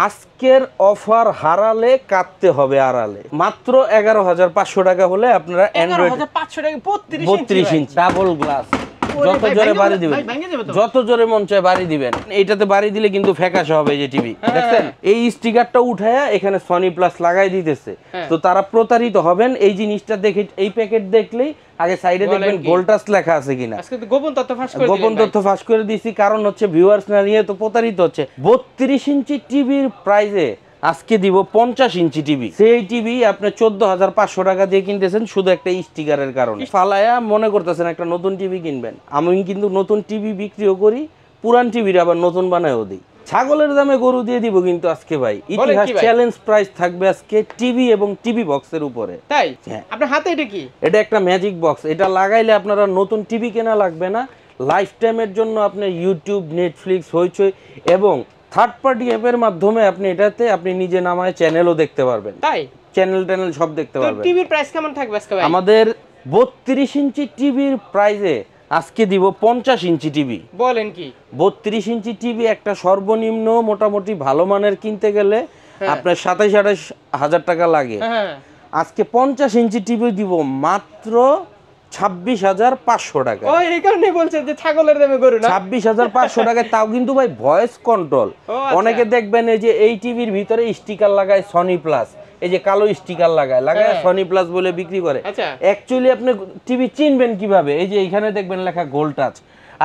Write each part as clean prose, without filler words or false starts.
আজকের অফার হারালে কাটতে হবে আড়ালে। মাত্র 11,500 টাকা হলে আপনারা অ্যান্ড্রয়েড 11,500 টাকা 32 ইঞ্চি ডাবল গ্লাস যত জোরে বাড়ি দিবেন, যত জোরে মন চায় বাড়ি দিবেন। এইটাতে বাড়ি দিলে কিন্তু ফ্যাকাশে হবে। এই যে টিভি দেখছেন, এই স্টিকারটা উঠায়া এখানে সনি প্লাস লাগাই দিতেছে। তো তারা প্রতারিত হবেন এই জিনিসটা দেখে। এই প্যাকেট দেখলেই আগে সাইডে দেখবেন গোল্টাস লেখা আছে কিনা। আজকে তো গোপন তথ্য ফাঁস করে দিয়েছি, কারণ হচ্ছে ভিউয়ার্স না নিয়ে তো প্রতারিত হচ্ছে। 32 ইঞ্চি টিভির প্রাইজে আজকে দিব 50 ইঞ্চি টিভি। সেই টিভি আপনি 14,500 টাকা দিয়ে কিনতেছেন শুধু একটা স্টিকারের কারণে। ফালায়া মনে করতেছেন একটা নতুন টিভি কিনবেন। আমি কিন্তু নতুন টিভি বিক্রিও করি, পুরান টিভির আবার নতুন বানায়ও দিই। ছাগলের দামে গরু দিয়ে দিব কিন্তু আজকে ভাই। ইতিহাস চ্যালেঞ্জ প্রাইস থাকবে আজকে টিভি এবং টিভি বক্সের উপরে। তাই আপনার হাতে এটা কি? এটা একটা ম্যাজিক বক্স। এটা লাগাইলে আপনারা নতুন টিভি কেনা লাগবে না। লাইফ টাইমের জন্য আপনি ইউটিউব, নেটফ্লিক্স, হইচই এবং থার্ড পার্টি অ্যাপের মাধ্যমে আপনি এটাতে আপনি নিজে নামায় চ্যানেলও দেখতে পারবেন। তাই চ্যানেল সব দেখতে পারবেন। টিভির প্রাইস কেমন থাকবে আজকে ভাই? আমাদের 32 ইঞ্চি টিভির প্রাইজে আজকে দিব 50 ইঞ্চি টিভি। বলেন কি? 32 ইঞ্চি টিভি একটা সর্বনিম্ন মোটামুটি ভালো মানের কিনতে গেলে আপনার 27-28 হাজার টাকা লাগে। আজকে 50 ইঞ্চি টিভি দিব মাত্র 26,500 টাকা। ওই এই কারণে বলছেন যে ছাগলের দামে গরু না। 26,500 টাকা, তাও কিন্তু ভাই ভয়েস কন্ট্রোল। অনেকে দেখবেন এই যে এই টিভির ভিতরে স্টিকার লাগায় সনি প্লাস, এই যে কালো স্টিকার লাগায় সনি প্লাস বলে বিক্রি করে। অ্যাকচুয়ালি আপনি টিভি চিনবেন কিভাবে? এই যে এখানে দেখবেন লেখা গোল্ড টাচ।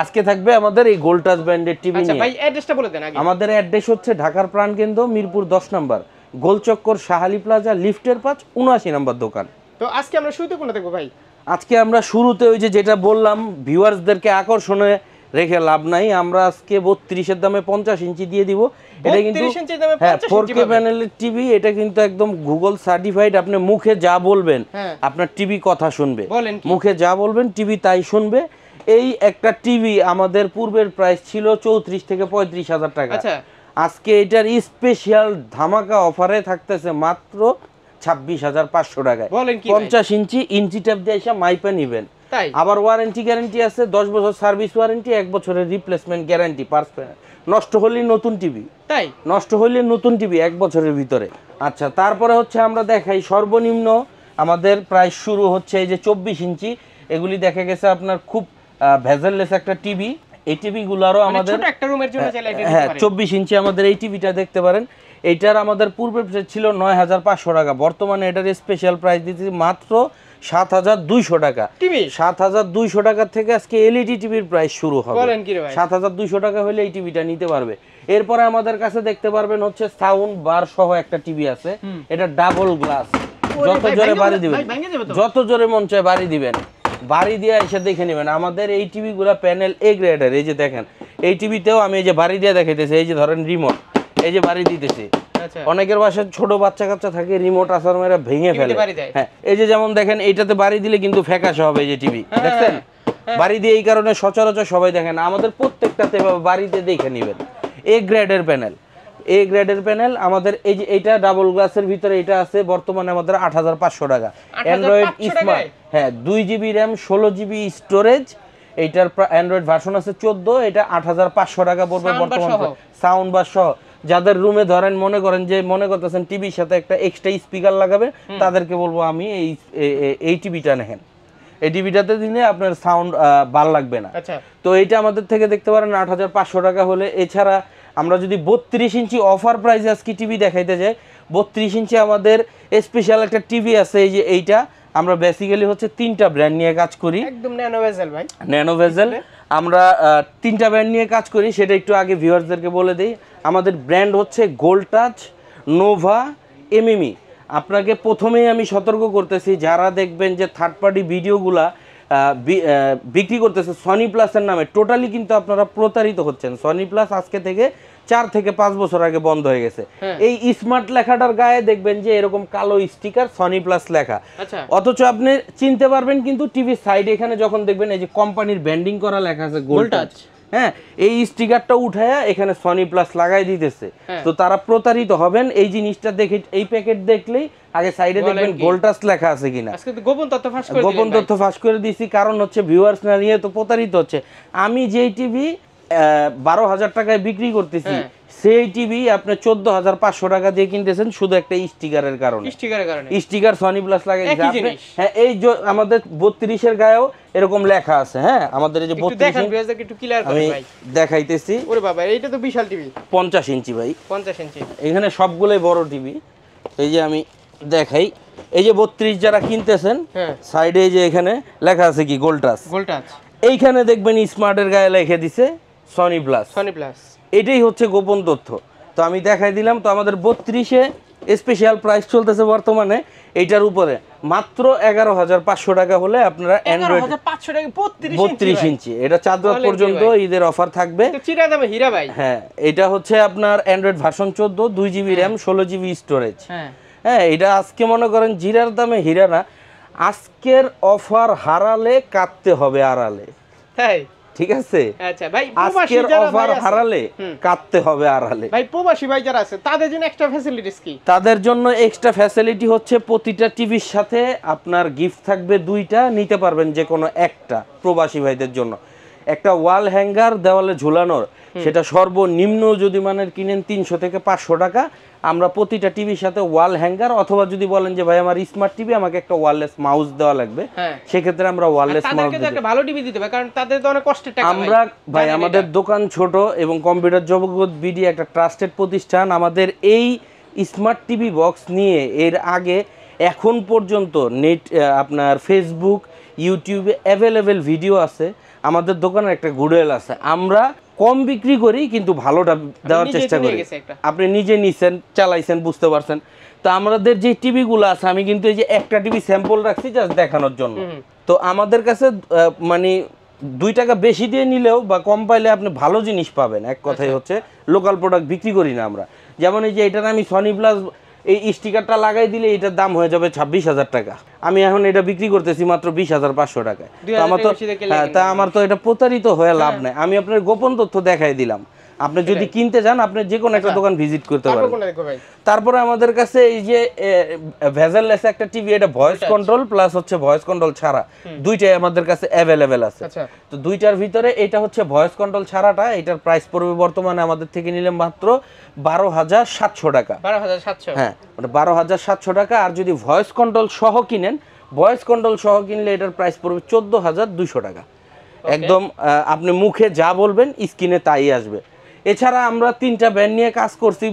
আজকে থাকবে আমাদের এই গোল্ড টাচ ব্র্যান্ডের টিভি নিয়ে। ভাই অ্যাড্রেসটা বলে দেন আগে। আমাদের অ্যাড্রেস হচ্ছে ঢাকার প্রাণকেন্দ্র, মিরপুর 10 নম্বর, গোলচক্কর, শাহালি প্লাজা, লিফটের 5, 79 নম্বর দোকান। তো আজকে আমরা শুরুতে কোনটা দেখবো ভাই? আজকে আমরা শুরুতে ওই যে যেটা বললাম, ভিউয়ার্সদেরকে আকর্ষণে রেখে লাভ নাই। আমরা আজকে 32-এর দামে 50 ইঞ্চি দিয়ে দিব। এটা কিন্তু 4K প্যানেলের টিভি। এটা কিন্তু একদম গুগল সার্টিফাইড। আপনি মুখে যা বলবেন আপনার টিভি কথা শুনবে, মুখে যা বলবেন টিভি তাই শুনবে। এই একটা টিভি আমাদের পূর্বের প্রাইস ছিল 34 থেকে 35 হাজার টাকা। আজকে এটার স্পেশাল ধামাকা অফারে থাকতেছে মাত্র 26,500 টাকায়। 50 ইঞ্চি ইঞ্চি ট্যাপ দিয়ে এসে মাইপে নিবেন। আবার ওয়ারেন্টি গ্যারান্টি আছে, 10 বছর সার্ভিস ওয়ারেন্টি, 1 বছরের রিপ্লেসমেন্ট গ্যারান্টি। নষ্ট হলে নতুন টিভি, তাই নষ্ট হলে নতুন টিভি 1 বছরের ভিতরে। আচ্ছা, তারপরে হচ্ছে আমরা দেখাই সর্বনিম্ন আমাদের প্রাইস শুরু হচ্ছে এই যে 24 ইঞ্চি। এগুলি দেখা গেছে আপনার খুব ভেজেললেস একটা টিভি। এই টিভিগুলোরও আমাদের একটা রুমের জন্য চাইলে এটা 24 ইঞ্চি আমাদের এই টিভিটা দেখতে পারেন। এইটার আমাদের পূর্বে ছিল 9,500 টাকা। বর্তমানে এটার স্পেশাল প্রাইস দিতেছি মাত্র 7,200 টাকা। 7,200 টাকা থেকে আজকে এলইডি টিভির প্রাইস শুরু হবে। 7,200 টাকা হলে এই টিভিটা নিতে পারবে। এরপরে আমাদের কাছে দেখতে পারবেন হচ্ছে সাউন্ড বার সহ একটা টিভি আছে। এটা ডাবল গ্লাস। যত জোরে বাড়ি দিবেন, যত জোরে মন চায় বাড়ি দিবেন, বাড়ি দিয়ে এসে দেখে নেবেন। আমাদের এই টিভিগুলো প্যানেল এ গ্রেডের। এই যে দেখেন, এই টিভিতেও আমি এই যে বাড়ি দিয়ে দেখাইতেছি। এই যে ধরেন রিমোট, এই যে বাড়ি দিতেছি। অনেকের বাসায় ছোট বাচ্চা কাচ্চা থাকে, রিমোট আসার মেরে ভেঙে ফেলে। হ্যাঁ, এই যে যেমন দেখেন এইটাতে বাড়ি দিলে কিন্তু ফ্যাকাশে হবে। এই যে টিভি দেখছেন, বাড়ি দিয়ে এই কারণে সচরাচর সবাই দেখেন। আমাদের প্রত্যেকটাতে বাড়িতে দেখে নেবেন। এ গ্রেডের প্যানেল, এ গ্রেডের প্যানেল আমাদের। এই যে এইটা ডাবল গ্লাসের ভিতরে এটা আছে বর্তমানে আমাদের 8,500 টাকা। অ্যান্ড্রয়েড স্মার্ট, হ্যাঁ 2 জিবি র্যাম, 16 জিবি স্টোরেজ। এইটার অ্যান্ড্রয়েড ভার্সন আছে 14। এটা 8,500 টাকা পড়বে বর্তমানে, সাউন্ড বার সহ। যাদের রুমে ধরেন মনে করেন যে মনে করতেছেন টিভির সাথে একটা এক্সট্রা স্পিকার লাগাবে, তাদেরকে বলবো আমি এই টিভিটা নেন। এই টিভিটাতে দিলে আপনার সাউন্ড ভালো লাগবে না। তো এইটা আমাদের থেকে দেখতে পারেন 8,500 টাকা হলে। এছাড়া আমরা যদি 32 ইঞ্চি অফার প্রাইসে আজকে টিভি দেখাইতে যাই, 32 ইঞ্চি আমাদের স্পেশাল একটা টিভি আছে। এই যে এইটা আমরা বেসিক্যালি হচ্ছে 3টা ব্র্যান্ড নিয়ে কাজ করি। একদম ন্যানো ভেজেল ভাই, ন্যানো ভেজেল। আমরা 3টা ব্র্যান্ড নিয়ে কাজ করি, সেটা একটু আগে ভিউয়ার্সদেরকে বলে দিই। আমাদের ব্র্যান্ড হচ্ছে গোল্ড টাচ, নোভা, এমএমই। আপনাকে প্রথমেই আমি সতর্ক করতেছি, যারা দেখবেন যে থার্ড পার্টি ভিডিওগুলা বিক্রি করতেছে সনি প্লাসের নামে, টোটালি কিন্তু আপনারা প্রতারিত হচ্ছেন। সনি প্লাস আজকে থেকে 4 থেকে 5 বছর আগে বন্ধ হয়ে গেছে। এই স্মার্ট লেখাটার গায়ে দেখবেন যে এরকম কালো স্টিকার সনি প্লাস লেখা, অথচ আপনি চিনতে পারবেন কিন্তু টিভির সাইডে এখানে যখন দেখবেন এই যে কোম্পানির ব্র্যান্ডিং করা লেখা আছে গোল্ড টাচ। হ্যাঁ, এই স্টিকারটা উঠায়া এখানে সনি প্লাস লাগাই দিতেছে। তো তারা প্রতারিত হবেন এই জিনিসটা দেখে। এই প্যাকেট দেখলেই আগে সাইডে দেখবেন গোল্ড টাচ লেখা আছে কিনা। আজকে তো গোপন তথ্য ফাঁস করে দিয়েছি, কারণ হচ্ছে ভিউয়ার্স না নিয়ে তো প্রতারিত হচ্ছে। আমি যেই টিভি 12,000 টাকায় বিক্রি করতেছি, হ্যাঁ। সেই টিভি আপনি 14,500 টাকা দিয়ে কিনতেছেন শুধু একটা স্টিকারের কারণে। স্টিকার সনি প্লাস লাগাই দিয়েছে আপনি। হ্যাঁ, এই যে আমাদের 32-এর গায়েও এরকম লেখা আছে। হ্যাঁ, আমাদের এই যে 32 একটু ক্লিয়ার করেন আমি ভাই। দেখাইতেছি। ওরে বাবা, এইটা তো বিশাল টিভি। 50 ইঞ্চি ভাই, 50 ইঞ্চি। এখানে সবগুলোই বড় টিভি। এই যে আমি দেখাই, এই যে 32 যারা কিনতেছেন, হ্যাঁ, সাইডে এই যে এখানে লেখা আছে কি গোল্ড টাচ। এইখানে দেখবেন স্মার্টের গায়ে লিখে দিছে সনি প্লাস। এটাই হচ্ছে গোপন তথ্য। তো আমি দেখাই দিলাম। তো আমাদের 32-এ স্পেশাল প্রাইস চলতেছে বর্তমানে এইটার উপরে মাত্র 11,500 টাকা হলে আপনারা অ্যান্ড্রয়েড 32 ইঞ্চি, এটা চাঁদরাত পর্যন্ত ঈদের অফার থাকবে। হ্যাঁ, এটা হচ্ছে আপনার Android version 14, 2 GB RAM, 16 GB storage. হ্যাঁ, এটা আজকে মনে করেন জিরার দামে হীরা না, আজকের অফার হারালে কাটতে হবে আড়ালে। ঠিক আছে, আচ্ছা ভাই, আজকের অফার হারালে কাটতে হবে আড়ালে। ভাই প্রবাসী ভাই যারা আছে তাদের জন্য এক্সট্রা ফ্যাসিলিটিস কি? তাদের জন্য এক্সট্রা ফ্যাসিলিটি হচ্ছে প্রতিটা টিভির সাথে আপনার গিফট থাকবে 2টা, নিতে পারবেন যে কোনো একটা। প্রবাসী ভাইদের জন্য একটা ওয়াল হ্যাঙ্গার দেওয়ালে ঝুলানোর, সেটা সর্বনিম্ন যদি মানের কিনেন 300 থেকে 500 টাকা। আমরা প্রতিটা টিভির সাথে ওয়াল হ্যাঙ্গার, অথবা যদি বলেন যে ভাই আমার স্মার্ট টিভি আমাকে একটা ওয়্যারলেস মাউস দেওয়া লাগবে, সেক্ষেত্রে আমরা ওয়্যারলেস মাউস দিই। একটা ভালো টিভি দিতে হবে, কারণ তাদের তো অনেক কষ্টের টাকা। আমরা ভাই আমাদের দোকান ছোট এবং কম্পিউটার জগৎ বিডি একটা ট্রাস্টেড প্রতিষ্ঠান। আমাদের এই স্মার্ট টিভি বক্স নিয়ে এর আগে এখন পর্যন্ত নেট আপনার ফেসবুক, ইউটিউবে অ্যাভেলেবেল ভিডিও আছে। আমাদের দোকানের একটা গুডউইল আছে। আমরা কম বিক্রি করি কিন্তু ভালোটা দেওয়ার চেষ্টা করি। আপনি নিজে নিছেন, চালাইছেন, বুঝতে পারছেন। তো আমাদের যে টিভিগুলো আছে, আমি কিন্তু এই যে একটা টিভি স্যাম্পল রাখছি জাস্ট দেখানোর জন্য। তো আমাদের কাছে মানে 2 টাকা বেশি দিয়ে নিলেও বা কম পাইলে আপনি ভালো জিনিস পাবেন। এক কথাই হচ্ছে লোকাল প্রোডাক্ট বিক্রি করি না আমরা। যেমন এই যে এটার আমি সনি প্লাস এই স্টিকারটা লাগাই দিলে এটার দাম হয়ে যাবে 26,000 টাকা। আমি এখন এটা বিক্রি করতেছি মাত্র 20,500 টাকায়। আমার তো এটা প্রতারিত হয়ে লাভ নাই। আমি আপনার গোপন তথ্য দেখাই দিলাম। আপনি যদি কিনতে যান আপনি যে কোনো একটা দোকান ভিজিট করতে পারেন। তারপরে আমাদের কাছে এই যে ভেজেললেস একটা টিভি, এটা ভয়েস কন্ট্রোল প্লাস হচ্ছে ভয়েস কন্ট্রোল ছাড়া, দুইটাই আমাদের কাছে অ্যাভেলেবেল আছে। তো দুইটার ভিতরে এটা হচ্ছে ভয়েস কন্ট্রোল ছাড়াটা, এটার প্রাইস পড়বে বর্তমানে আমাদের থেকে নিলে মাত্র 12,700 টাকা। 12,700? হ্যাঁ, 12,700 টাকা। আর যদি ভয়েস কন্ট্রোল সহ কিনেন, ভয়েস কন্ট্রোল সহ কিনলে এটার প্রাইস পড়বে 14,200 টাকা। একদম আপনি মুখে যা বলবেন স্ক্রিনে তাই আসবে। এছাড়া আমরা 3টা ব্র্যান্ড নিয়ে কাজ করছি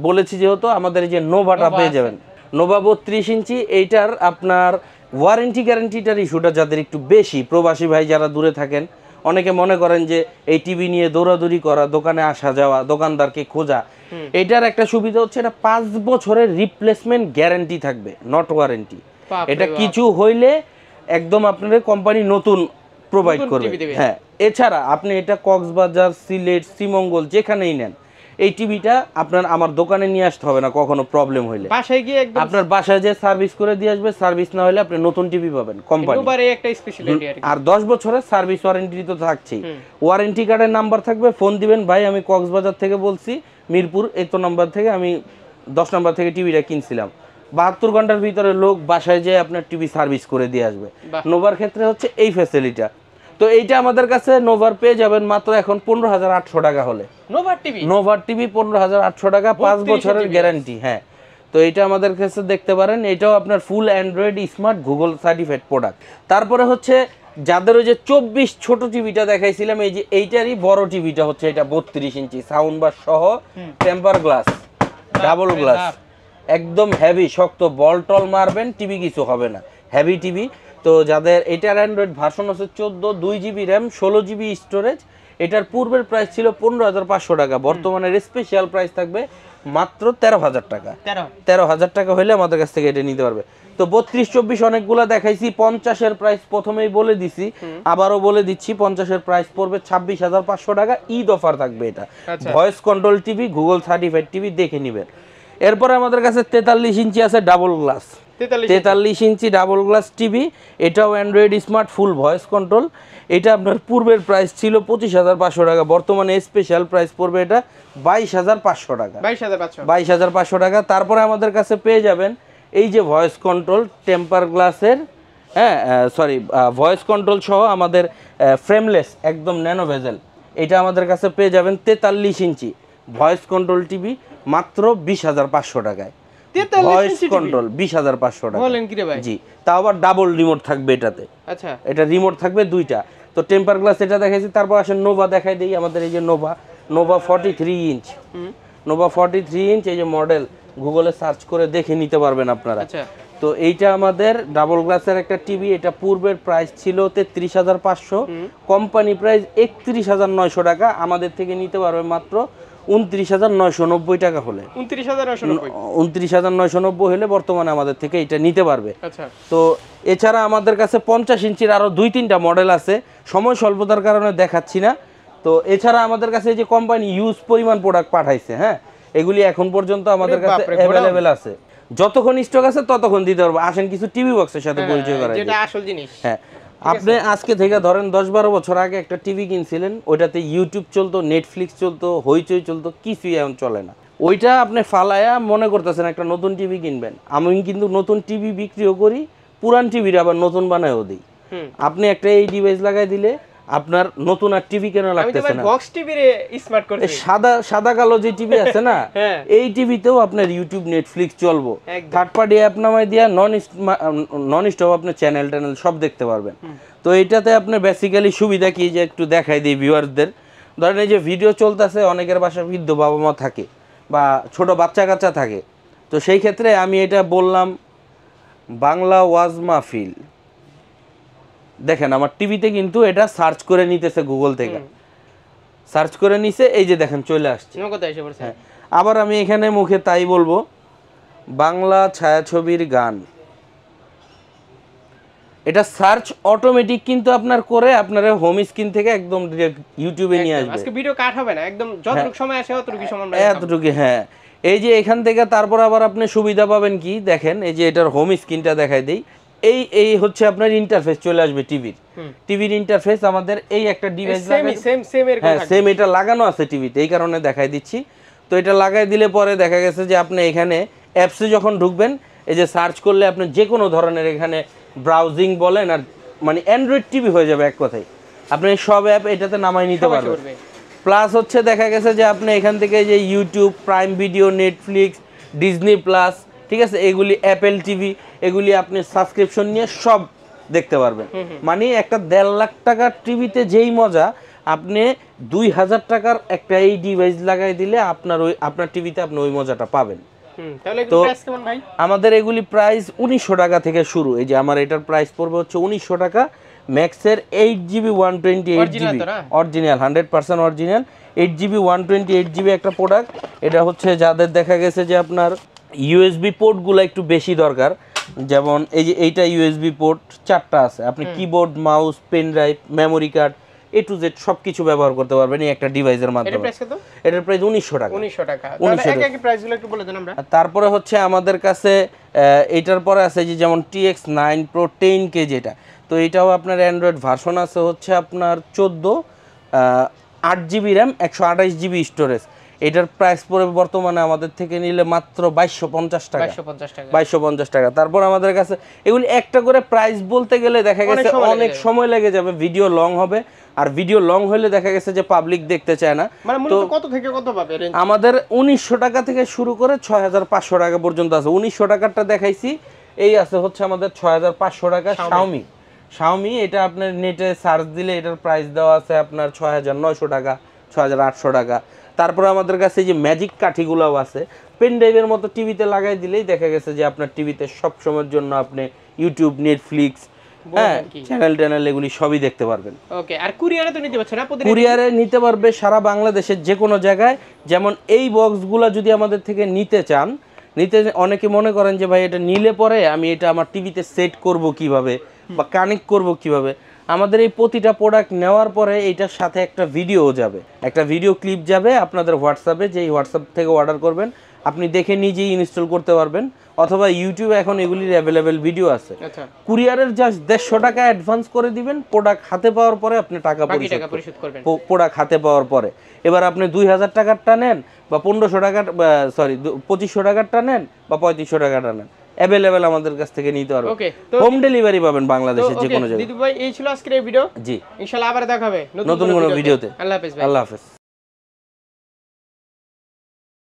বলেছি, যেহেতু আমাদের এই যে নোভাটা পেয়ে যাবেন, নোভা 32 ইঞ্চি। এইটার আপনার ওয়ারেন্টি গ্যারান্টিটার ইস্যুটা যাদের একটু বেশি, প্রবাসী ভাই যারা দূরে থাকেন, অনেকে মনে করেন যে এই টিভি নিয়ে দৌড়াদৌড়ি করা, দোকানে আসা যাওয়া, দোকানদারকে খোঁজা। এটার একটা সুবিধা হচ্ছে এটা 5 বছরের রিপ্লেসমেন্ট গ্যারান্টি থাকবে, নট ওয়ারেন্টি। এটা কিছু হইলে একদম আপনাদের কোম্পানি নতুন প্রোভাইড করবে। হ্যাঁ, এছাড়া আপনি এটা কক্সবাজার, সিলেট, শ্রীমঙ্গল যেখানেই নেন, এই টিভিটা আপনার আমার দোকানে নিয়ে আসতে হবে না। কখনো প্রবলেম হইলে বাসায় গিয়ে একদম আপনার বাসায় যে সার্ভিস করে দিয়ে আসবে। সার্ভিস না হলে আপনি নতুন টিভি পাবেন কোম্পানি। একটা স্পেশালিটি আর 10 বছরের সার্ভিস ওয়ারেন্টি তো থাকছেই। ওয়ারেন্টি কার্ডের নাম্বার থাকবে, ফোন দিবেন, ভাই আমি কক্সবাজার থেকে বলছি, মিরপুর এত নাম্বার থেকে, আমি 10 নাম্বার থেকে টিভিটা কিনছিলাম। 72 ঘন্টার ভিতরে লোক বাসায় যেয়ে আপনার টিভি সার্ভিস করে দিয়ে আসবে। নোভার ক্ষেত্রে হচ্ছে এই ফ্যাসিলিটিটা। তো এইটা আমাদের কাছে নোভার পেয়ে যাবেন মাত্র এখন 15,800 টাকা হলে। নোভার টিভি 15,800 টাকা, 5 বছরের গ্যারান্টি। হ্যাঁ, তো এটা আমাদের কাছে দেখতে পারেন। এটাও আপনার ফুল Android smart Google certified product. তারপরে হচ্ছে যাদের ওই যে 24 ছোট টিভিটা দেখাইছিলাম, এই যে এইটারই বড় টিভিটা হচ্ছে এটা 32 ইঞ্চি সাউন্ড বার সহ, টেম্পার গ্লাস, ডাবল গ্লাস, একদম হেভি শক্ত, বল টল মারবেন টিভি কিছু হবে না, হেভি টিভি। তো যাদের এটার অ্যান্ড্রয়েড ভার্সন হচ্ছে 14, 2 জিবি র্যাম, 16 জিবি স্টোরেজ। এটার পূর্বের প্রাইস ছিল 15,500 টাকা, বর্তমানে স্পেশাল প্রাইস থাকবে মাত্র 13,000 টাকা। 13,000 টাকা হলে আমাদের কাছ থেকে এটা নিতে পারবে। তো 32-24 অনেকগুলো দেখাইছি। 50-এর প্রাইস প্রথমেই বলে দিছি, আবারও বলে দিচ্ছি, 50-এর প্রাইস পড়বে 26,500 টাকা। ঈদ অফার থাকবে এটা। Voice control TV, Google certified TV, দেখে নেবেন। এরপরে আমাদের কাছে 43 ইঞ্চি আছে ডাবল গ্লাস, 43 ইঞ্চি ডাবল গ্লাস টিভি। এটাও অ্যান্ড্রয়েড স্মার্ট, ফুল ভয়েস কন্ট্রোল। এটা আপনার পূর্বের প্রাইস ছিল 25,500 টাকা, বর্তমানে স্পেশাল প্রাইস পড়বে এটা 22,500 টাকা। 22,500 টাকা। তারপরে আমাদের কাছে পেয়ে যাবেন এই যে ভয়েস কন্ট্রোল টেম্পার গ্লাসের, হ্যাঁ সরি, ভয়েস কন্ট্রোল সহ আমাদের ফ্রেমলেস একদম ন্যানো ভেজেল এটা আমাদের কাছে পেয়ে যাবেন 43 ইঞ্চি ভয়েস কন্ট্রোল টিভি মাত্র 20,500 টাকায়। ভয়েস কন্ট্রোল 20,500 টাকা। বলেন কি রে ভাই? জি, তাও আবার ডাবল রিমোট থাকবে এটাতে। আচ্ছা, এটা রিমোট থাকবে দুইটা। তো টেম্পার গ্লাস এটা দেখাইছি, তারপর আসেন নোভা দেখাই দিই। আমাদের এই যে নোভা 43 ইঞ্চ, নোভা 43 ইঞ্চ এই যে মডেল, গুগলে সার্চ করে দেখে নিতে পারবেন আপনারা। আচ্ছা, তো এইটা আমাদের ডাবল গ্লাসের একটা টিভি। এটা পূর্বের প্রাইস ছিল 33,500, কোম্পানি প্রাইস 31,900 টাকা। আমাদের থেকে নিতে পারবে মাত্র 29,990 টাকা হলে। 29,990 হলে বর্তমানে আমাদের থেকে এটা নিতে পারবে। আচ্ছা, তো এছাড়া আমাদের কাছে 50 ইঞ্চির আরো 2-3টা মডেল আছে, সময় স্বল্পতার কারণে দেখাচ্ছি না। তো এছাড়া আমাদের কাছে যে কোম্পানি ইউজ পরিমাণ প্রোডাক্ট পাঠাইছে, হ্যাঁ, এগুলি এখন পর্যন্ত আমাদের কাছে অ্যাভেলেবেল আছে। যতক্ষণ স্টক আছে ততক্ষণ দিতে পারবো। আসেন কিছু টিভি বক্সের সাথে পরিচয় করাই, যেটা আসল জিনিস। হ্যাঁ, আপনি আজকে থেকে ধরেন 10-12 বছর আগে একটা টিভি কিনছিলেন, ওইটাতে ইউটিউব চলতো, নেটফ্লিক্স চলতো, হইচই চলতো, কিছুই এখন চলে না। ওইটা আপনি ফালায়া মনে করতেছেন একটা নতুন টিভি কিনবেন। আমি কিন্তু নতুন টিভি বিক্রিও করি, পুরান টিভির আবার নতুন বানায়ও দিই। আপনি একটা এই ডিভাইস লাগাই দিলে আপনার নতুন আর টিভি কেন লাগতেছে না। বক্স টিভি রে স্মার্ট করছি। সাদা কালো যে টিভি আছে না, এই টিভিতেও আপনার ইউটিউব নেটফ্লিক্স চলবো। থার্ড পার্টি অ্যাপ নামাই দিয়া নন স্টপ আপনি চ্যানেল সব দেখতে পারবেন। তো এইটাতে আপনার বেসিক্যালি সুবিধা কি, যে একটু দেখাই দিই ভিউয়ারদের। ধরেন এই যে ভিডিও চলতেছে, অনেকের বাসায় বৃদ্ধ বাবা মা থাকে বা ছোট বাচ্চা কাচ্চা থাকে। তো সেই ক্ষেত্রে আমি এটা বললাম বাংলা ওয়াজ মাহফিল, দেখেন আমার টিভিতে কিন্তু এটা সার্চ করে নিতেছে, গুগল থেকে সার্চ করে নিছে, এই যে দেখেন চলে আসছে। হ্যাঁ, আবার আমি এখানে মুখে তাই বলবো বাংলা ছায়াছবির গান, এটা সার্চ অটোমেটিক কিন্তু আপনার করে আপনার হোম স্ক্রিন থেকে একদম ডিরেক্ট ইউটিউবে নিয়ে আসবে। আজকে ভিডিও কাট হবে না, একদম যতটুকু সময় আসে ততটুকু সময় আমরা এতটুকু। হ্যাঁ, এই যে এখান থেকে তারপর আবার আপনি সুবিধা পাবেন কি, দেখেন এই যে এটার হোম স্ক্রিনটা দেখাই দেই। এই হচ্ছে আপনার ইন্টারফেস চলে আসবে টিভির ইন্টারফেস। আমাদের এই একটা ডিভাইস সেম এটা লাগানো আছে টিভিতে, এই কারণে দেখাই দিচ্ছি। তো এটা লাগাই দিলে পরে দেখা গেছে যে আপনি এখানে অ্যাপসে যখন ঢুকবেন, এই যে সার্চ করলে আপনি যে কোনো ধরনের এখানে ব্রাউজিং বলেন, আর মানে অ্যান্ড্রয়েড টিভি হয়ে যাবে এক কথায়। আপনি সব অ্যাপ এটাতে নামাই নিতে পারবেন। প্লাস হচ্ছে দেখা গেছে যে আপনি এখান থেকে যে YouTube, prime video, Netflix, Disney plus, ঠিক আছে, এগুলি অ্যাপেল টিভি, এগুলি আপনি সাবস্ক্রিপশন নিয়ে সব দেখতে পারবেন। মানে একটা 1.5 লাখ টাকার টিভিতে যেই মজা, আপনি 2,000 টাকার একটা এই ডিভাইস লাগাই দিলে আপনার টিভিতে আপনি ওই মজাটা পাবেন। তো আমাদের এগুলি প্রাইস 1900 টাকা থেকে শুরু। এই যে আমার এটার প্রাইস পড়বে হচ্ছে 1900 টাকা। ম্যাক্সের 8GB 128GB original, 100% original 8GB 128GB একটা প্রোডাক্ট। এটা হচ্ছে যাদের দেখা গেছে যে আপনার ইউএসবি পোর্টগুলো একটু বেশি দরকার, যেমন এই যে এইটা ইউএসবি পোর্ট 4টা আছে, আপনি keyboard, mouse, pen drive, memory card, A to Z সবকিছু ব্যবহার করতে পারবেন এই একটা ডিভাইসের মাধ্যমে। এটার প্রাইস 1900 টাকা। 1900 টাকা। তাহলে এক প্রাইসগুলো একটু বলে দেন আমরা। তারপরে হচ্ছে আমাদের কাছে এটার পরে আছে যে যেমন TX9 Pro 10K যেটা, তো এটাও আপনার অ্যান্ড্রয়েড ভার্সন আছে হচ্ছে আপনার 14, 8GB র্যাম, 128GB স্টোরেজ। এটার প্রাইস পড়বে বর্তমানে আমাদের থেকে নিলে মাত্র 2250 টাকা। 2250 টাকা। তারপর আমাদের কাছে এগুলি একটা করে প্রাইস বলতে গেলে দেখা গেছে অনেক সময় লেগে যাবে, ভিডিও লং হবে, আর ভিডিও লং হলে দেখা গেছে যে পাবলিক দেখতে চায় না। মানে মূলত কত থেকে কত পাবে রেঞ্জ? আমাদের 1900 টাকা থেকে শুরু করে 6500 টাকা পর্যন্ত আছে। 1900 টাকারটা দেখাইছি, এই আছে হচ্ছে আমাদের 6500 টাকা শাওমি। এটা আপনার নেটে সার্চ দিলে এটার প্রাইস দেওয়া আছে আপনার 6900 টাকা, 6800 টাকা। তারপরে আমাদের কাছে যে ম্যাজিক কাঠিগুলোও আছে, পেন ড্রাইভের মতো টিভিতে লাগাই দিলেই দেখা গেছে যে আপনার টিভিতে সব সময়ের জন্য আপনি ইউটিউব, নেটফ্লিক্স, হ্যাঁ, চ্যানেল এগুলি সবই দেখতে পারবেন। ওকে, আর কুরিয়ারে তো নিতে পারছেন না? কুরিয়ারে নিতে পারবে সারা বাংলাদেশের যে কোনো জায়গায়। যেমন এই বক্সগুলো যদি আমাদের থেকে নিতে চান, অনেকে মনে করেন যে ভাই এটা নিলে পরে আমি এটা আমার টিভিতে সেট করব কিভাবে বা কানেক্ট করব কিভাবে। আমাদের এই প্রতিটা প্রোডাক্ট নেওয়ার পরে এটার সাথে একটা ভিডিও যাবে, একটা ভিডিও ক্লিপ যাবে আপনাদের হোয়াটসঅ্যাপে, যেই হোয়াটসঅ্যাপ থেকে অর্ডার করবেন আপনি দেখে নিজেই ইনস্টল করতে পারবেন, অথবা ইউটিউবে এখন এগুলির অ্যাভেলেবেল ভিডিও আছে। কুরিয়ারের জাস্ট 150 টাকা অ্যাডভান্স করে দিবেন, প্রোডাক্ট হাতে পাওয়ার পরে আপনি টাকা পরিশোধ করবেন। প্রোডাক্ট হাতে পাওয়ার পরে এবার আপনি 2000 টাকারটা নেন বা 1500 টাকার, 2500 টাকারটা নেন বা 3500 টাকাটা নেন, অ্যাভেলেবেল আমাদের কাছ থেকে নিতে পারবেন। ওকে, হোম ডেলিভারি পাবেন বাংলাদেশের যে কোনো জায়গায়। দিদু ভাই এই ছিল আজকের এই ভিডিও। জি, ইনশাআল্লাহ আবার দেখা হবে নতুন কোনো ভিডিওতে। আল্লাহ হাফেজ ভাই। আল্লাহ হাফেজ।